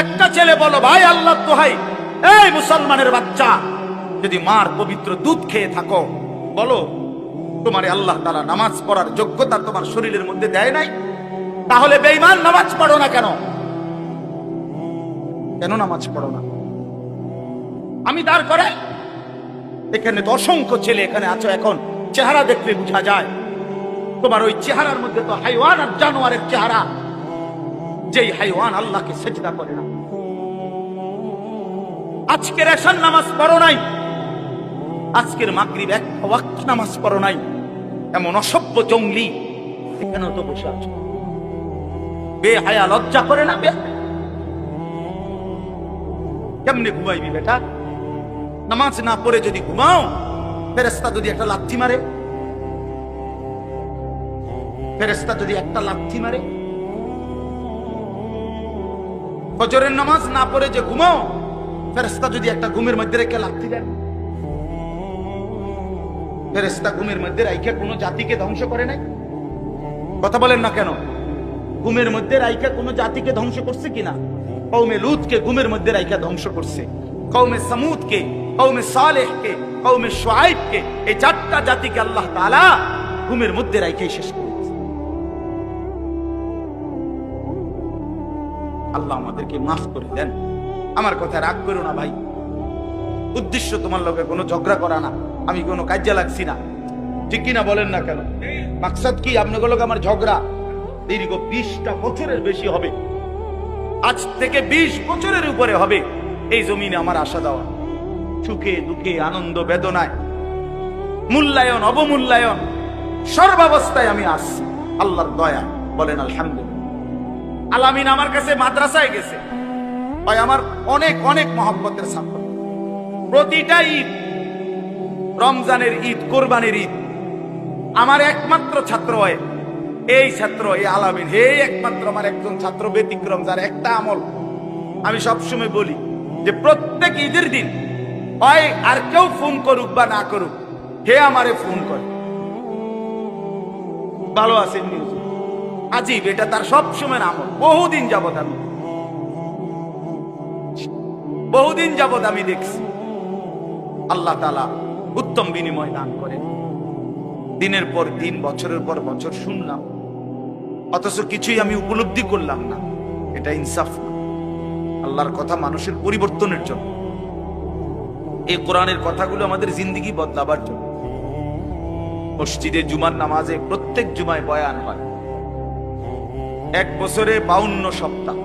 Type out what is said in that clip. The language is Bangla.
একটা ছেলে বলো, ভাই আল্লাহ দোহাই, এই মুসলমানের বাচ্চা, যদি মার পবিত্র দুধ খেয়ে থাকো, বলো তোমারে আল্লাহ তাআলা নামাজ পড়ার যোগ্যতা তোমার শরীরের মধ্যে দেয় নাই? তাহলে বেঈমান নামাজ পড়ো না কেন? কেন নামাজ পড়ো না? আমি দাঁড় করে এখানে তো অসংখ্য ছেলে এখানে আছো, এখন চেহারা দেখলে বোঝা যায় তোমার ওই চেহারার মধ্যে তো হাইওয়ান আর জানোয়ারের চেহারা। যেই হাইওয়ান আল্লাহকে সেজদা করে না। আজকের এশার নামাজ পড়ো নাই, আজকের মাগরিব এক ওয়াক্ত নামাজ পড়ো নাই, এমন অসভ্য জঙ্গলি এখানেও তো বসে আছো। বেহায়া, লজ্জা করে না? কেমনে ঘুমাইবি বেটা? নামাজ না পড়ে যদি ঘুমাও, ফেরেশতা যদি একটা লাথি মারে, ফেরেশতা যদি একটা লাথি মারে, ফজরের নামাজ না পড়ে যে ঘুমাও, ফেরেশতা যদি একটা ঘুমের মধ্যে রেখে লাথি দেন। ফেরেশতা ঘুমের মধ্যে রাইখা কোনো জাতিকে ধ্বংস করে নাই? কথা বলেন না কেন? ঘুমের মধ্যে রাইখা কোনো জাতিকে ধ্বংস করছে কিনা? কওমে লূতকে ঘুমের মধ্যে রাইখা ধ্বংস করছে, কওমে সামুদকে, কওমে সালেহকে, কওমে শুআইবকে, এই চারটা জাতিকে আল্লাহ তাআলা ঘুমের মধ্যে রাইখাই শেষ করেছে। আল্লাহ আমাদেরকে মাফ করে দেন। আমার কথা রাগ করো না ভাই, উদ্দেশ্য তোমার লগে কোনো ঝগড়া করা না, আমি কোনো কাজে লাগছি না, ঠিক কিনা বলেন না কেন? মাকসাদ কি আপনাদের লগে আমার ঝগড়া? দীর্ঘ 20টা বছরের বেশি হবে, আজ থেকে 20 বছরের উপরে হবে এই জমিনে আমার আশা দেওয়া। সুখে দুঃখে, আনন্দ বেদনায়, মূল্যায়ন অবমূল্যায়ন, সর্বাবস্থায় আমি আসছি আল্লাহর দয়া। বলেন আলহামদুলিল্লাহ। আলামিন আমার কাছে মাদ্রাসায় গেছে, ভাই আমার অনেক অনেক মহব্বতের ছাত্র। প্রতিটা ঈদ, রমজানের ঈদ, কোরবানির ঈদ, আমার একমাত্র ছাত্র হয় এই ছাত্র, এই আলামিন, হে একমাত্র আমার একজন ছাত্র ব্যতিক্রম, যার একটা আমল আমি সবসময় বলি যে প্রত্যেক ঈদের দিন হয় আর কেউ ফোন করুক বা না করুক, হে আমারে ফোন করে, ভালো আছেন নিউজ। আজিব, এটা তার সবসময় আমল। বহুদিন যাবত আমি দেখছি। আল্লাহ তাআলা উত্তম বিনিময় দান করেন। দিনের পর দিন, বছরের পর বছর শুনলাম, অথচ কিছুই আমি উপলব্ধি করলাম না। এটা ইনসাফ না। আল্লাহর কথা মানুষের পরিবর্তনের জন্য, এই কোরআনের কথাগুলো আমাদের জিন্দেগি বদলাবার জন্য। মসজিদে জুমার নামাজে প্রত্যেক জুমায় বয়ান হয়, 1 বছরে 52 সপ্তাহ।